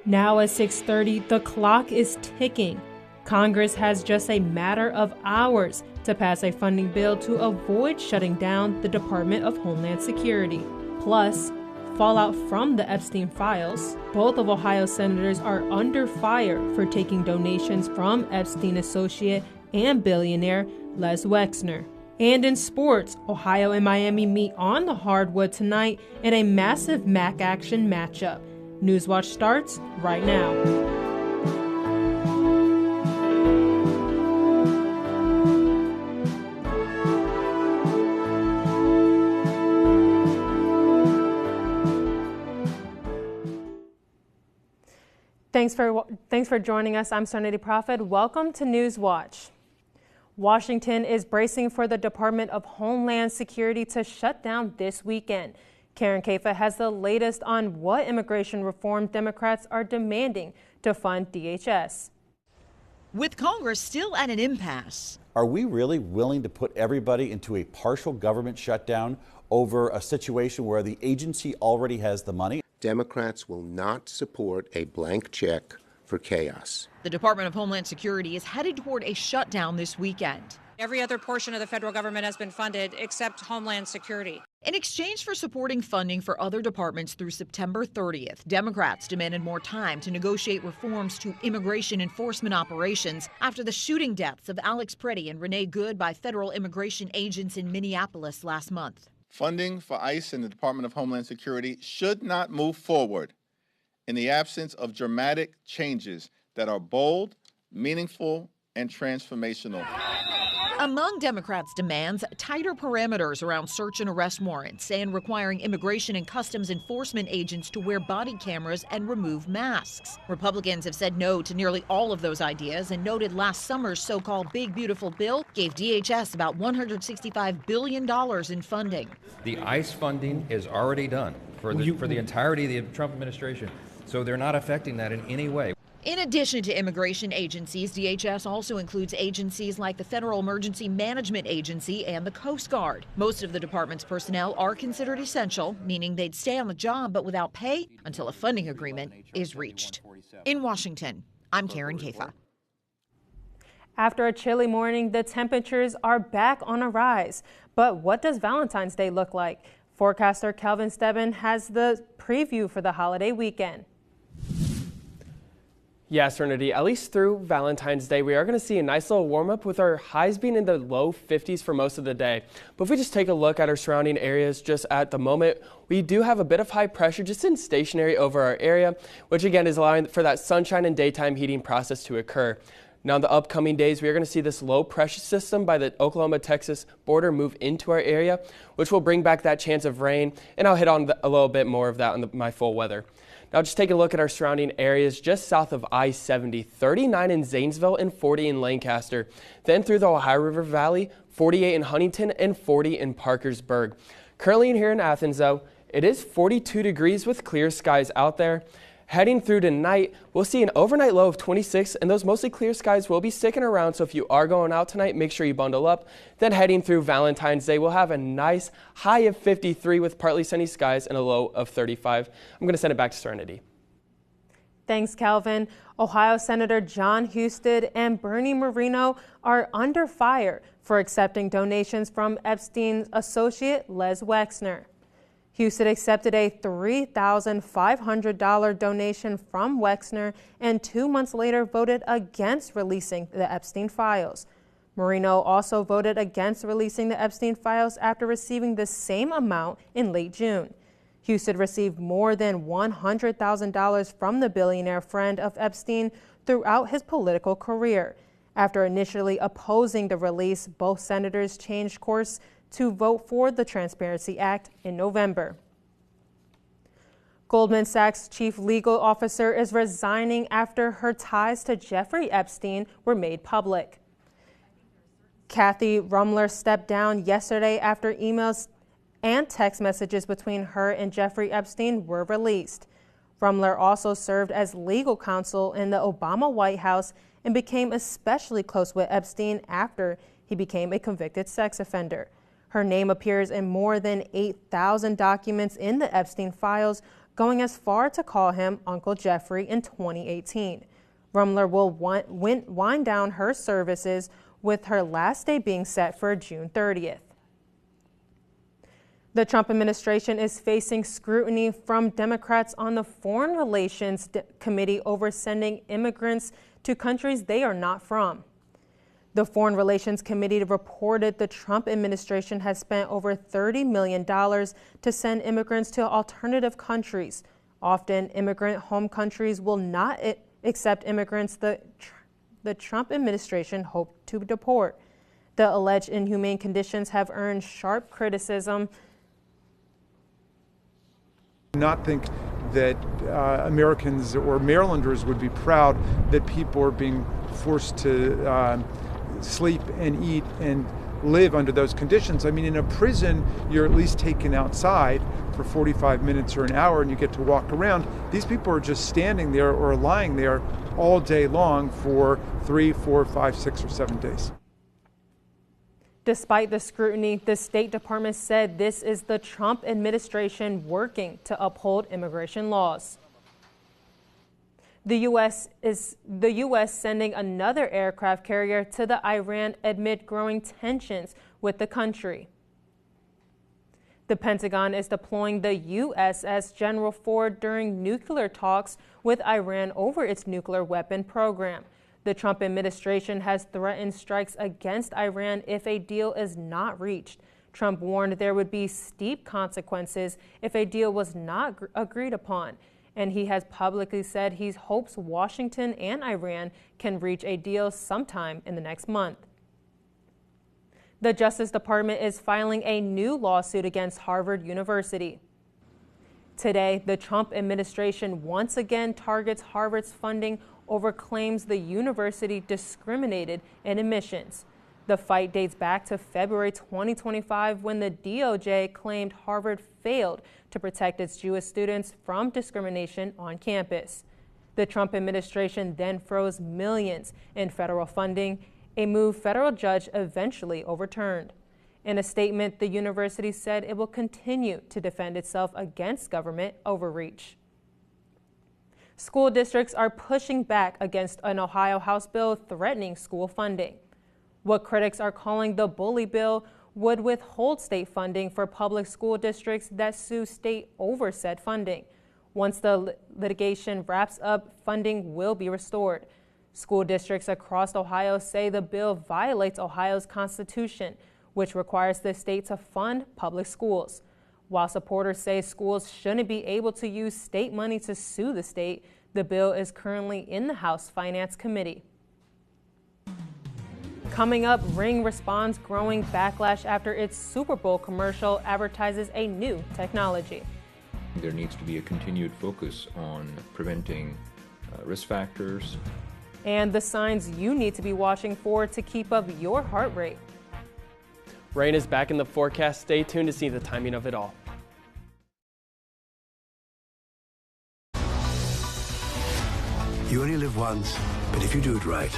Now at 6:30, the clock is ticking. Congress has just a matter of hours to pass a funding bill to avoid shutting down the Department of Homeland Security. Plus, fallout from the Epstein files. Both of Ohio's senators are under fire for taking donations from Epstein associate and billionaire Les Wexner. And in sports, Ohio and Miami meet on the hardwood tonight in a massive MAC action matchup. Newswatch starts right now. Thanks for joining us. I'm Serenity Prophet. Welcome to Newswatch. Washington is bracing for the Department of Homeland Security to shut down this weekend. Karen Kafa has the latest on what immigration reform Democrats are demanding to fund DHS. With Congress still at an impasse. Are we really willing to put everybody into a partial government shutdown over a situation where the agency already has the money? Democrats will not support a blank check for chaos. The Department of Homeland Security is headed toward a shutdown this weekend. Every other portion of the federal government has been funded except Homeland Security. In exchange for supporting funding for other departments through September 30th, Democrats demanded more time to negotiate reforms to immigration enforcement operations after the shooting deaths of Alex Pretty and Renee Good by federal immigration agents in Minneapolis last month. Funding for ICE and the Department of Homeland Security should not move forward in the absence of dramatic changes that are bold, meaningful, and transformational. Among Democrats' demands, tighter parameters around search and arrest warrants and requiring immigration and customs enforcement agents to wear body cameras and remove masks. Republicans have said no to nearly all of those ideas and noted last summer's so-called Big Beautiful Bill gave DHS about $165 billion in funding. The ICE funding is already done for the entirety of the Trump administration, so they're not affecting that in any way. In addition to immigration agencies, DHS also includes agencies like the Federal Emergency Management Agency and the Coast Guard. Most of the department's personnel are considered essential, meaning they'd stay on the job but without pay until a funding agreement is reached. In Washington, I'm Karen Kafa. After a chilly morning, the temperatures are back on a rise. But what does Valentine's Day look like? Forecaster Calvin Stebbin has the preview for the holiday weekend. Yeah, Serenity, at least through Valentine's Day, we are going to see a nice little warm up with our highs being in the low 50s for most of the day. But if we just take a look at our surrounding areas just at the moment, we do have a bit of high pressure just in stationary over our area, which again is allowing for that sunshine and daytime heating process to occur. Now in the upcoming days, we are going to see this low pressure system by the Oklahoma-Texas border move into our area, which will bring back that chance of rain, and I'll hit on a little bit more of that on my full weather. Now just take a look at our surrounding areas just south of I-70, 39 in Zanesville and 40 in Lancaster. Then through the Ohio River Valley, 48 in Huntington and 40 in Parkersburg. Currently here in Athens though, it is 42 degrees with clear skies out there. Heading through tonight, we'll see an overnight low of 26, and those mostly clear skies will be sticking around, so if you are going out tonight, make sure you bundle up. Then heading through Valentine's Day, we'll have a nice high of 53 with partly sunny skies and a low of 35. I'm going to send it back to Serenity. Thanks, Calvin. Ohio Senator John Husted and Bernie Moreno are under fire for accepting donations from Epstein's associate Les Wexner. Husted accepted a $3,500 donation from Wexner and 2 months later voted against releasing the Epstein files. Moreno also voted against releasing the Epstein files after receiving the same amount in late June. Husted received more than $100,000 from the billionaire friend of Epstein throughout his political career. After initially opposing the release, both senators changed course to vote for the Transparency Act in November. Goldman Sachs' chief legal officer is resigning after her ties to Jeffrey Epstein were made public. Kathy Rumler stepped down yesterday after emails and text messages between her and Jeffrey Epstein were released. Rumler also served as legal counsel in the Obama White House and became especially close with Epstein after he became a convicted sex offender. Her name appears in more than 8,000 documents in the Epstein files, going as far to call him Uncle Jeffrey in 2018. Rumler will wind down her services, with her last day being set for June 30th. The Trump administration is facing scrutiny from Democrats on the Foreign Relations Committee over sending immigrants to countries they are not from. The Foreign Relations Committee reported the Trump administration has spent over $30 million to send immigrants to alternative countries. Often, immigrant home countries will not accept immigrants the Trump administration hoped to deport. The alleged inhumane conditions have earned sharp criticism. Not think that Americans or Marylanders would be proud that people are being forced to sleep and eat and live under those conditions. I mean, in a prison, you're at least taken outside for 45 minutes or an hour and you get to walk around. These people are just standing there or lying there all day long for 3, 4, 5, 6, or 7 days. Despite the scrutiny, the State Department said this is the Trump administration working to uphold immigration laws. The U.S. sending another aircraft carrier to the Iran amid growing tensions with the country. The Pentagon is deploying the USS General Ford during nuclear talks with Iran over its nuclear weapon program. The Trump administration has threatened strikes against Iran if a deal is not reached. Trump warned there would be steep consequences if a deal was not agreed upon. And he has publicly said he hopes Washington and Iran can reach a deal sometime in the next month. The Justice Department is filing a new lawsuit against Harvard University. Today, the Trump administration once again targets Harvard's funding over claims the university discriminated in admissions. The fight dates back to February 2025 when the DOJ claimed Harvard failed to protect its Jewish students from discrimination on campus. The Trump administration then froze millions in federal funding, a move federal judge eventually overturned. In a statement, the university said it will continue to defend itself against government overreach. School districts are pushing back against an Ohio House bill threatening school funding. What critics are calling the bully bill would withhold state funding for public school districts that sue state over said funding. Once the litigation wraps up, funding will be restored. School districts across Ohio say the bill violates Ohio's Constitution, which requires the state to fund public schools. While supporters say schools shouldn't be able to use state money to sue the state, the bill is currently in the House Finance Committee. Coming up, Ring responds growing backlash after its Super Bowl commercial advertises a new technology. There needs to be a continued focus on preventing risk factors. And the signs you need to be watching for to keep up your heart rate. Rain is back in the forecast. Stay tuned to see the timing of it all. You only live once, but if you do it right,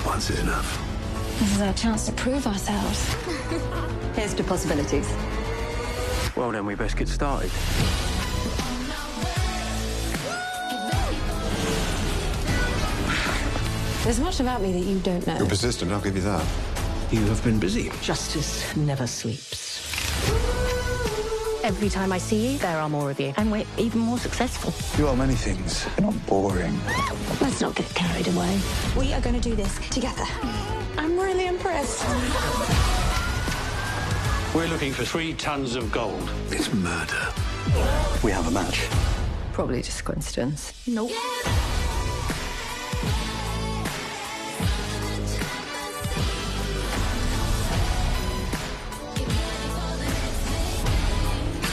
once is enough. This is our chance to prove ourselves. Here's to possibilities. Well, then we best get started. There's much about me that you don't know. You're persistent, I'll give you that. You have been busy. Justice never sleeps. Every time I see you, there are more of you. And we're even more successful. You are many things. You're not boring. Let's not get carried away. We are going to do this together. I'm really impressed. We're looking for 3 tons of gold. It's murder. We have a match. Probably just coincidence. Nope.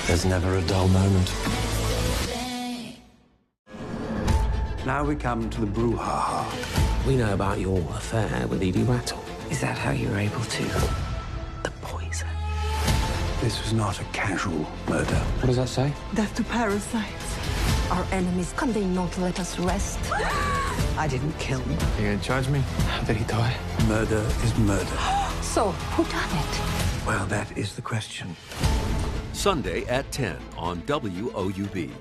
There's never a dull moment. Now we come to the brouhaha. We know about your affair with Edie Rattle. Is that how you were able to? The poison. This was not a casual murder. What does that say? Death to parasites. Our enemies, can they not let us rest? I didn't kill him. Are you gonna charge me? How did he die? Murder is murder. So, who done it? Well, that is the question. Sunday at 10 on WOUB.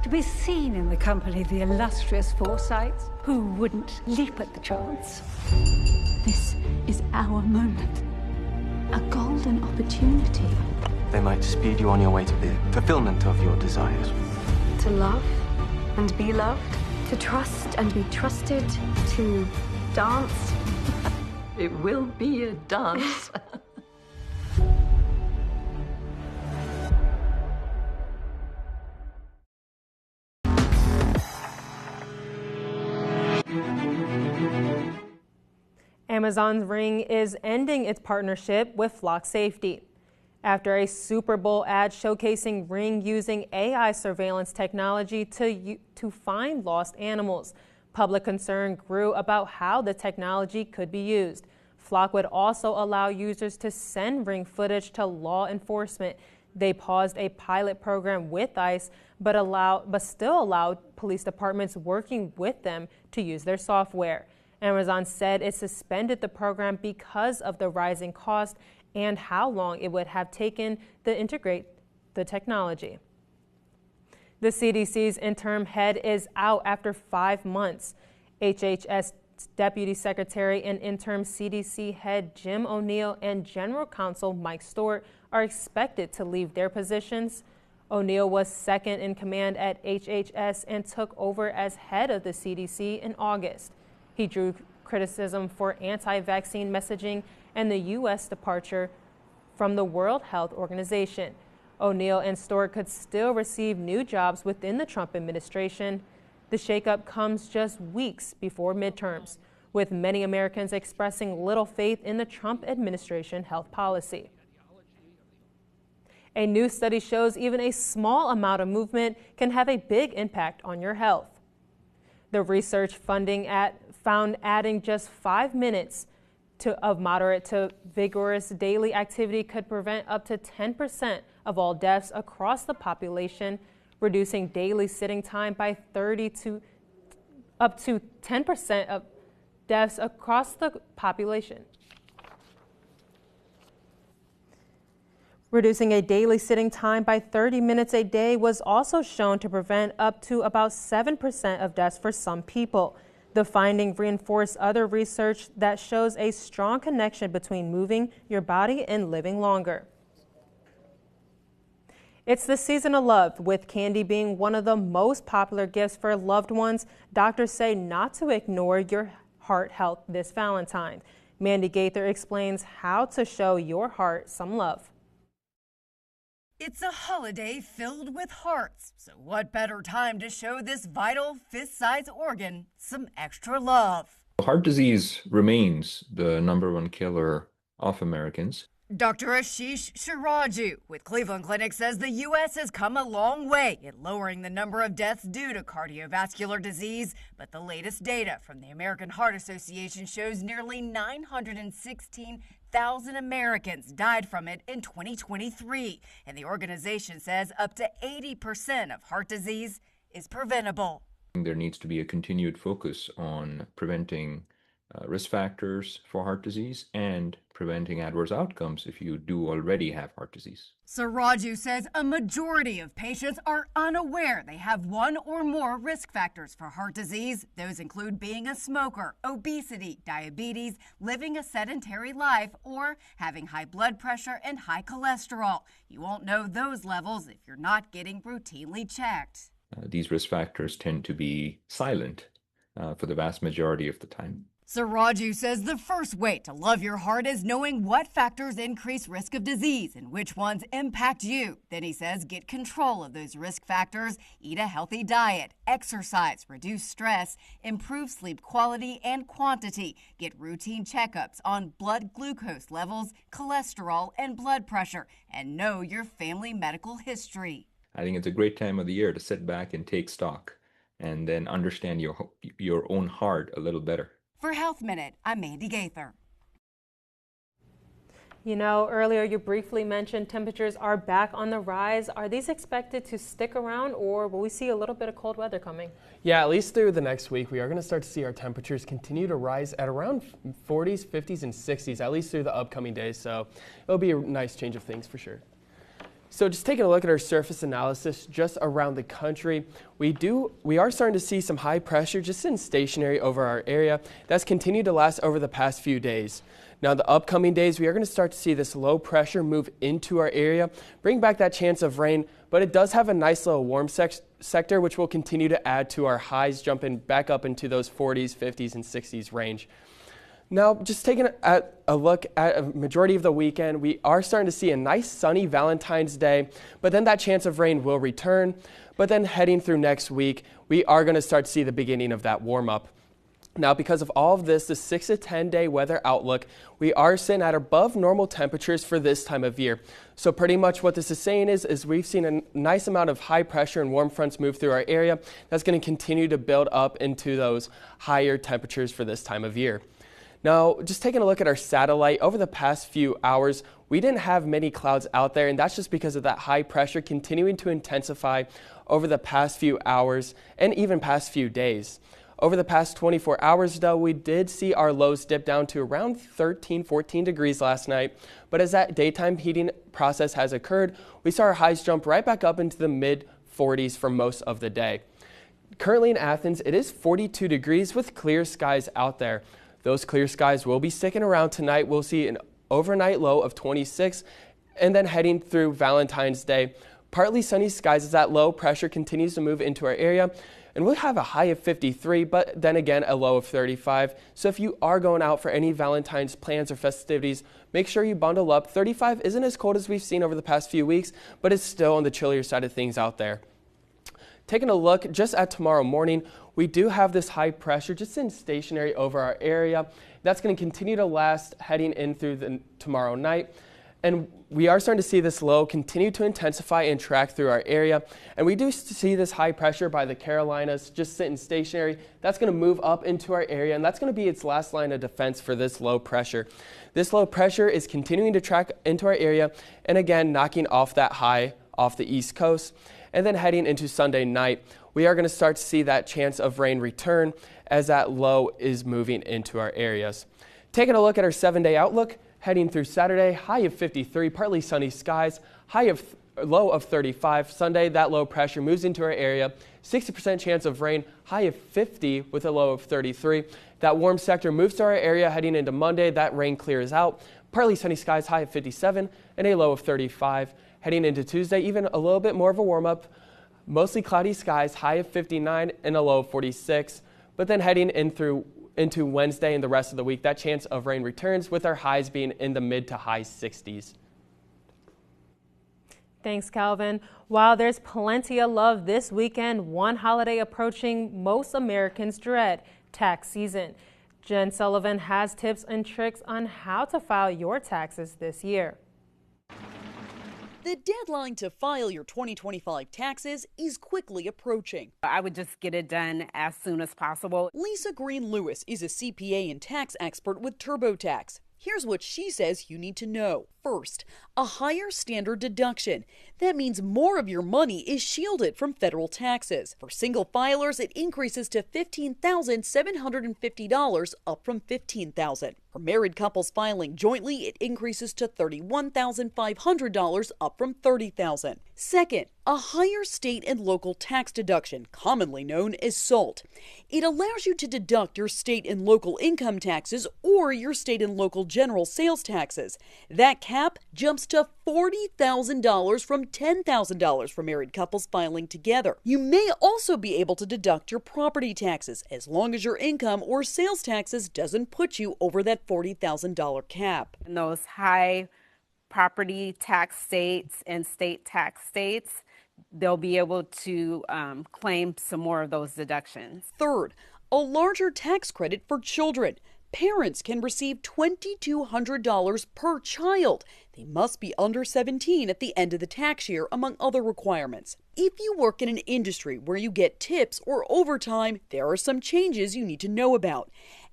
To be seen in the company of the illustrious Forsytes, who wouldn't leap at the chance. This is our moment. A golden opportunity. They might speed you on your way to the fulfillment of your desires. To love and be loved. To trust and be trusted. To dance. It will be a dance. Amazon's Ring is ending its partnership with Flock Safety. After a Super Bowl ad showcasing Ring using AI surveillance technology to find lost animals, public concern grew about how the technology could be used. Flock would also allow users to send Ring footage to law enforcement. They paused a pilot program with ICE, but still allowed police departments working with them to use their software. Amazon said it suspended the program because of the rising cost and how long it would have taken to integrate the technology. The CDC's interim head is out after 5 months. HHS Deputy Secretary and interim CDC head Jim O'Neill and General Counsel Mike Stewart are expected to leave their positions. O'Neill was second in command at HHS and took over as head of the CDC in August. He drew criticism for anti-vaccine messaging and the U.S. departure from the World Health Organization. O'Neill and Stewart could still receive new jobs within the Trump administration. The shakeup comes just weeks before midterms, with many Americans expressing little faith in the Trump administration health policy. A new study shows even a small amount of movement can have a big impact on your health. The research found adding just 5 minutes of moderate to vigorous daily activity could prevent up to 10% of all deaths across the population, reducing daily sitting time by up to 10% of deaths across the population. Reducing a daily sitting time by 30 minutes a day was also shown to prevent up to about 7% of deaths for some people. The finding reinforced other research that shows a strong connection between moving your body and living longer. It's the season of love, with candy being one of the most popular gifts for loved ones. Doctors say not to ignore your heart health this Valentine's. Mandy Gaither explains how to show your heart some love. It's a holiday filled with hearts, so what better time to show this vital fist-sized organ some extra love? Heart disease remains the #1 killer of Americans. Dr. Ashish Shiraju with Cleveland Clinic says the U.S. has come a long way in lowering the number of deaths due to cardiovascular disease, but the latest data from the American Heart Association shows nearly 916,000 Americans died from it in 2023, and the organization says up to 80% of heart disease is preventable. There needs to be a continued focus on preventing risk factors for heart disease and preventing adverse outcomes if you do already have heart disease. Siraju says a majority of patients are unaware they have one or more risk factors for heart disease. Those include being a smoker, obesity, diabetes, living a sedentary life, or having high blood pressure and high cholesterol. You won't know those levels if you're not getting routinely checked. These risk factors tend to be silent for the vast majority of the time. Siraju says the first way to love your heart is knowing what factors increase risk of disease and which ones impact you. Then he says get control of those risk factors, eat a healthy diet, exercise, reduce stress, improve sleep quality and quantity, get routine checkups on blood glucose levels, cholesterol, and blood pressure, and know your family medical history. I think it's a great time of the year to sit back and take stock and then understand your own heart a little better. For Health Minute, I'm Mandy Gaither. You know, earlier you briefly mentioned temperatures are back on the rise. Are these expected to stick around, or will we see a little bit of cold weather coming? Yeah, at least through the next week, we are going to start to see our temperatures continue to rise at around 40s, 50s, and 60s, at least through the upcoming days. So it'll be a nice change of things for sure. So just taking a look at our surface analysis just around the country, we are starting to see some high pressure just sitting stationary over our area. That's continued to last over the past few days. Now, the upcoming days, we are going to start to see this low pressure move into our area, bring back that chance of rain, but it does have a nice little warm sector, which will continue to add to our highs, jumping back up into those 40s, 50s, and 60s range. Now, just taking a look at a majority of the weekend, we are starting to see a nice sunny Valentine's Day, but then that chance of rain will return. But then heading through next week, we are going to start to see the beginning of that warm up. Now, because of all of this, the 6 to 10 day weather outlook, we are sitting at above normal temperatures for this time of year. So pretty much what this is saying is we've seen a nice amount of high pressure and warm fronts move through our area. That's going to continue to build up into those higher temperatures for this time of year. Now, just taking a look at our satellite, over the past few hours, we didn't have many clouds out there, and that's just because of that high pressure continuing to intensify over the past few hours and even past few days. Over the past 24 hours, though, we did see our lows dip down to around 13, 14 degrees last night. But as that daytime heating process has occurred, we saw our highs jump right back up into the mid-40s for most of the day. Currently in Athens, it is 42 degrees with clear skies out there. Those clear skies will be sticking around tonight. We'll see an overnight low of 26, and then heading through Valentine's Day, partly sunny skies as that low pressure continues to move into our area. And we'll have a high of 53, but then again, a low of 35. So if you are going out for any Valentine's plans or festivities, make sure you bundle up. 35 isn't as cold as we've seen over the past few weeks, but it's still on the chillier side of things out there. Taking a look just at tomorrow morning, we do have this high pressure just in stationary over our area. That's going to continue to last heading in through tomorrow night. And we are starting to see this low continue to intensify and track through our area. And we do see this high pressure by the Carolinas just sitting stationary. That's going to move up into our area, and that's going to be its last line of defense for this low pressure. This low pressure is continuing to track into our area, and again, knocking off that high off the East Coast. And then heading into Sunday night, we are going to start to see that chance of rain return as that low is moving into our areas. Taking a look at our 7-day outlook, heading through Saturday, high of 53, partly sunny skies, low of 35. Sunday, that low pressure moves into our area, 60% chance of rain, high of 50 with a low of 33. That warm sector moves to our area heading into Monday. That rain clears out, partly sunny skies, high of 57 and a low of 35. Heading into Tuesday, even a little bit more of a warm-up, mostly cloudy skies, high of 59 and a low of 46. But then heading into Wednesday and the rest of the week, that chance of rain returns with our highs being in the mid to high 60s. Thanks, Calvin. While there's plenty of love this weekend, one holiday approaching most Americans dread, tax season. Jen Sullivan has tips and tricks on how to file your taxes this year. The deadline to file your 2025 taxes is quickly approaching. I would just get it done as soon as possible. Lisa Green-Lewis is a CPA and tax expert with TurboTax. Here's what she says you need to know. First, a higher standard deduction. That means more of your money is shielded from federal taxes. For single filers, it increases to $15,750, up from $15,000. For married couples filing jointly, it increases to $31,500, up from $30,000. Second, a higher state and local tax deduction, commonly known as SALT. It allows you to deduct your state and local income taxes or your state and local general sales taxes. That cap jumps to $40,000 from $10,000 for married couples filing together. You may also be able to deduct your property taxes as long as your income or sales taxes doesn't put you over that $40,000 cap. In those high property tax states and state tax states, they'll be able to claim some more of those deductions. Third, a larger tax credit for children. Parents can receive $2,200 per child. They must be under 17 at the end of the tax year, among other requirements. If you work in an industry where you get tips or overtime, there are some changes you need to know about.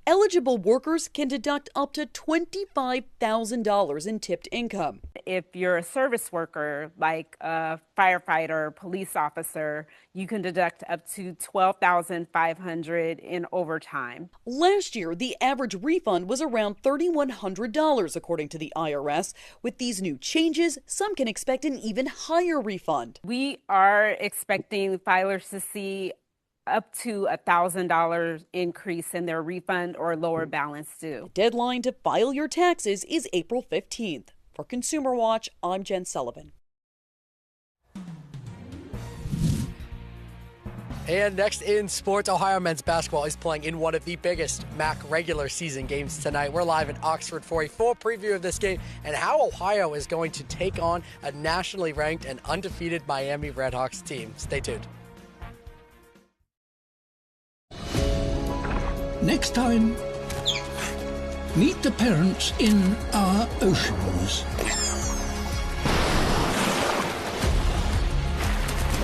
Eligible workers can deduct up to $25,000 in tipped income. If you're a service worker, like a firefighter, police officer, you can deduct up to $12,500 in overtime. Last year, the average refund was around $3,100, according to the IRS. With these new changes, some can expect an even higher refund. We are expecting filers to see up to $1,000 increase in their refund or lower balance due. The deadline to file your taxes is April 15th. For Consumer Watch, I'm Jen Sullivan. And next in sports, Ohio men's basketball is playing in one of the biggest MAC regular season games tonight. We're live in Oxford for a full preview of this game and how Ohio is going to take on a nationally ranked and undefeated Miami Redhawks team. Stay tuned. Next time, meet the parents in our oceans.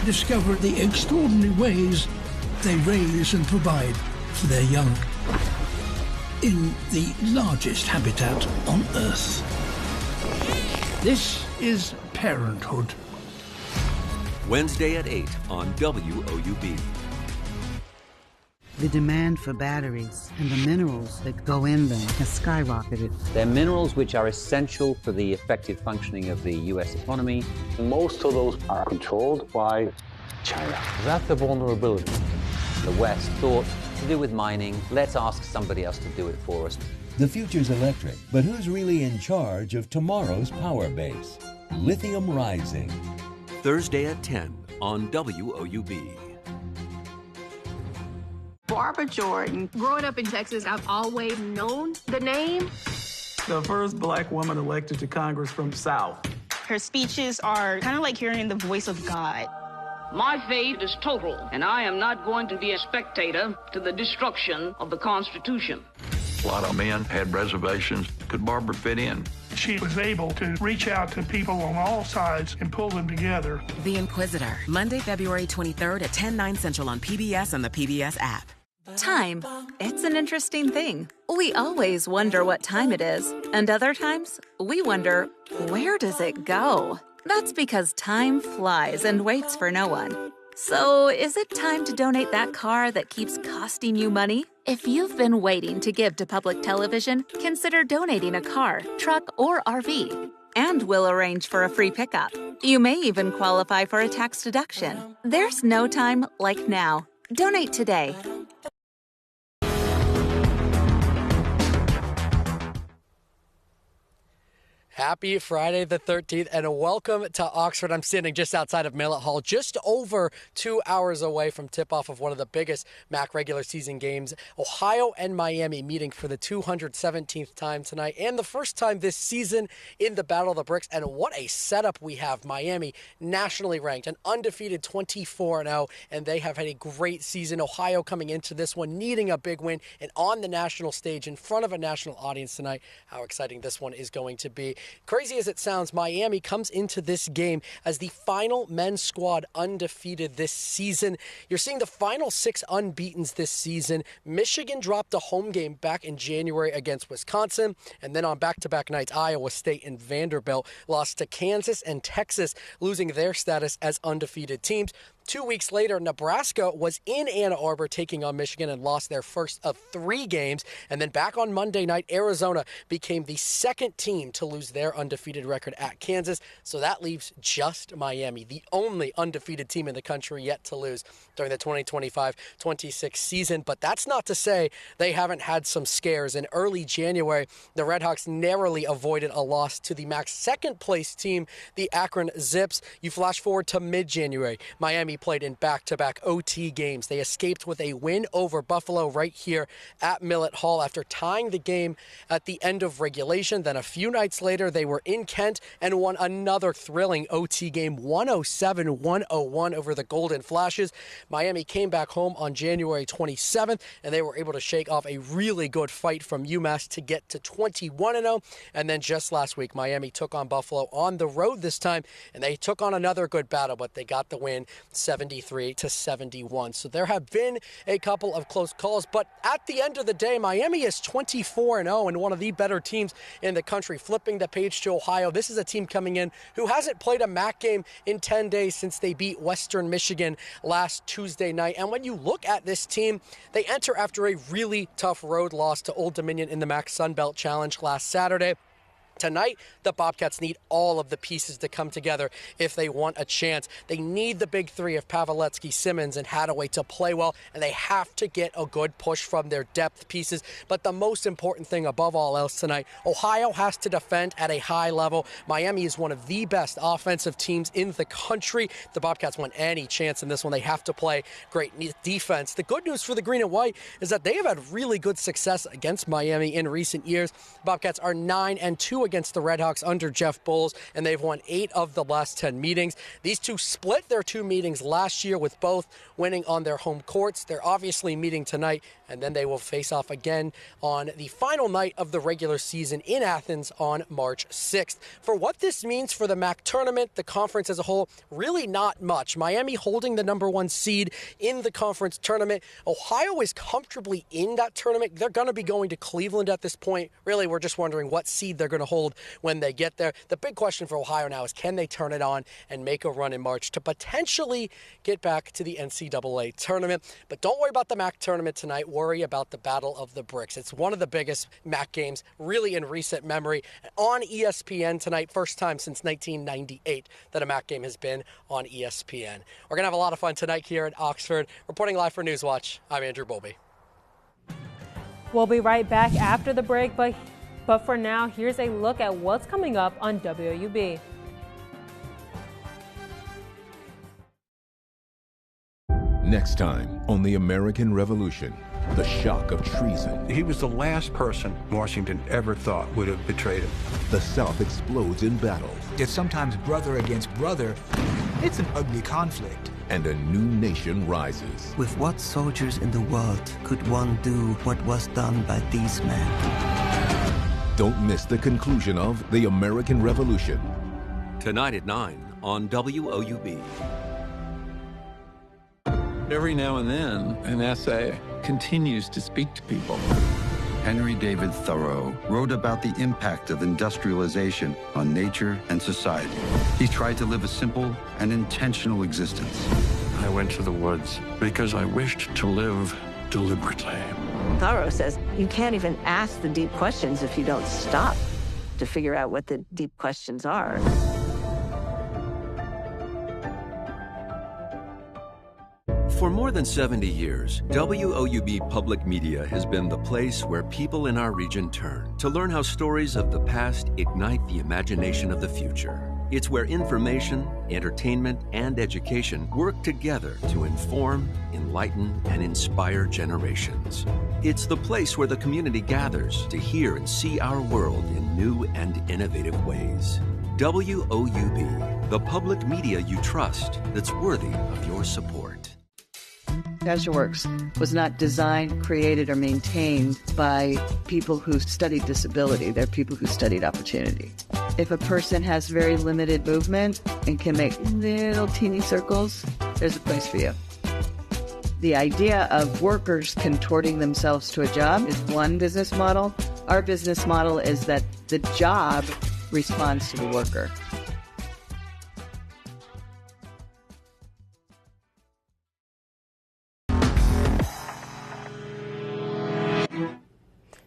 Discover the extraordinary ways they raise and provide for their young in the largest habitat on Earth. This is Parenthood. Wednesday at 8 on WOUB. The demand for batteries and the minerals that go in them has skyrocketed. They're minerals which are essential for the effective functioning of the U.S. economy. Most of those are controlled by China. That's the vulnerability. The West thought, to do with mining, let's ask somebody else to do it for us. The future's electric, but who's really in charge of tomorrow's power base? Lithium Rising. Thursday at 10 on WOUB. Barbara Jordan. Growing up in Texas, I've always known the name. The first black woman elected to Congress from the South. Her speeches are kind of like hearing the voice of God. My faith is total, and I am not going to be a spectator to the destruction of the Constitution. A lot of men had reservations. Could Barbara fit in? She was able to reach out to people on all sides and pull them together. The Inquisitor, Monday, February 23rd at 10/9 Central on PBS and the PBS app. Time. It's an interesting thing. We always wonder what time it is, and other times we wonder, where does it go? That's because time flies and waits for no one. So, is it time to donate that car that keeps costing you money? If you've been waiting to give to public television, consider donating a car, truck, or RV. And we'll arrange for a free pickup. You may even qualify for a tax deduction. There's no time like now. Donate today. Happy Friday the 13th and welcome to Oxford. I'm standing just outside of Millet Hall, just over 2 hours away from tip-off of one of the biggest MAC regular season games. Ohio and Miami meeting for the 217th time tonight and the first time this season in the Battle of the Bricks. And what a setup we have. Miami nationally ranked, an undefeated 24-0, and they have had a great season. Ohio coming into this one needing a big win and on the national stage in front of a national audience tonight. How exciting this one is going to be. Crazy as it sounds, Miami comes into this game as the final men's squad undefeated this season. You're seeing the final 6 unbeatens this season. Michigan dropped a home game back in January against Wisconsin, and then on back-to-back nights, Iowa State and Vanderbilt lost to Kansas and Texas, losing their status as undefeated teams. 2 weeks later, Nebraska was in Ann Arbor taking on Michigan and lost their first of 3 games. And then back on Monday night, Arizona became the second team to lose their undefeated record at Kansas. So that leaves just Miami, the only undefeated team in the country yet to lose during the 2025-26 season. But that's not to say they haven't had some scares. In early January, the Redhawks narrowly avoided a loss to the MAC's second-place team, the Akron Zips. You flash forward to mid-January. Miami played in back-to-back OT games. They escaped with a win over Buffalo right here at Millet Hall after tying the game at the end of regulation. Then a few nights later, they were in Kent and won another thrilling OT game, 107-101 over the Golden Flashes. Miami came back home on January 27th, and they were able to shake off a really good fight from UMass to get to 21-0. And then just last week, Miami took on Buffalo on the road this time, and they took on another good battle, but they got the win 73 to 71. So there have been a couple of close calls, but at the end of the day, Miami is 24-0 and one of the better teams in the country. Flipping the page to Ohio, this is a team coming in who hasn't played a MAC game in 10 days since they beat Western Michigan last Tuesday night. And when you look at this team, they enter after a really tough road loss to Old Dominion in the MAC Sun Belt Challenge last Saturday. Tonight, the Bobcats need all of the pieces to come together if they want a chance. They need the big three of Pavletsky, Simmons, and Hadaway to play well, and they have to get a good push from their depth pieces. But the most important thing above all else tonight, Ohio has to defend at a high level. Miami is one of the best offensive teams in the country. If the Bobcats want any chance in this one, they have to play great defense. The good news for the green and white is that they have had really good success against Miami in recent years. Bobcats are 9-2 against the Redhawks under Jeff Bowles, and they've won 8 of the last 10 meetings. These two split their 2 meetings last year, with both winning on their home courts. They're obviously meeting tonight, and then they will face off again on the final night of the regular season in Athens on March 6th. For what this means for the MAC tournament, the conference as a whole, really not much. Miami holding the #1 seed in the conference tournament. Ohio is comfortably in that tournament. They're going to be going to Cleveland at this point. Really, we're just wondering what seed they're going to hold when they get there. The big question for Ohio now is, can they turn it on and make a run in March to potentially get back to the NCAA tournament? But don't worry about the MAC tournament tonight. Worry about the Battle of the Bricks. It's one of the biggest MAC games really in recent memory. On ESPN tonight, first time since 1998 that a MAC game has been on ESPN. We're going to have a lot of fun tonight here at Oxford. Reporting live for Newswatch, I'm Andrew Bowlby. We'll be right back after the break, but for now, here's a look at what's coming up on WOUB. Next time on the American Revolution, the shock of treason. He was the last person Washington ever thought would have betrayed him. The South explodes in battle. It's sometimes brother against brother. It's an ugly conflict. And a new nation rises. With what soldiers in the world could one do what was done by these men? Don't miss the conclusion of The American Revolution. Tonight at 9 on WOUB. Every now and then, an essay continues to speak to people. Henry David Thoreau wrote about the impact of industrialization on nature and society. He tried to live a simple and intentional existence. I went to the woods because I wished to live deliberately. Thoreau says you can't even ask the deep questions if you don't stop to figure out what the deep questions are. For more than 70 years, WOUB Public Media has been the place where people in our region turn to learn how stories of the past ignite the imagination of the future. It's where information, entertainment, and education work together to inform, enlighten, and inspire generations. It's the place where the community gathers to hear and see our world in new and innovative ways. WOUB, the public media you trust that's worthy of your support. CasualWorks was not designed, created, or maintained by people who studied disability. They're people who studied opportunity. If a person has very limited movement and can make little teeny circles, there's a place for you. The idea of workers contorting themselves to a job is one business model. Our business model is that the job responds to the worker.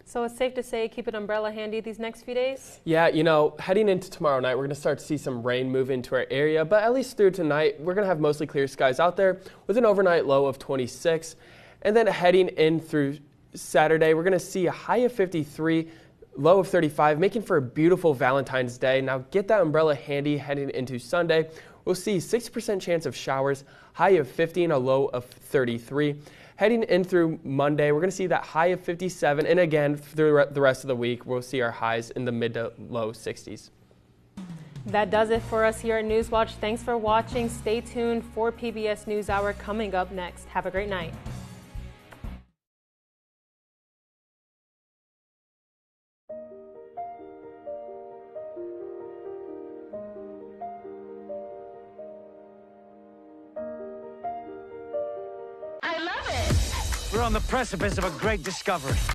So it's safe to say keep an umbrella handy these next few days? Yeah, heading into tomorrow night, we're going to start to see some rain move into our area, but at least through tonight, we're going to have mostly clear skies out there with an overnight low of 26. And then heading in through Saturday, we're going to see a high of 53, low of 35, making for a beautiful Valentine's Day. Now get that umbrella handy heading into Sunday. We'll see 60% chance of showers, high of 50 and a low of 33. Heading in through Monday, we're going to see that high of 57, and again, through the rest of the week, we'll see our highs in the mid to low 60s. That does it for us here at Newswatch. Thanks for watching. Stay tuned for PBS NewsHour coming up next. Have a great night. on the precipice of a great discovery.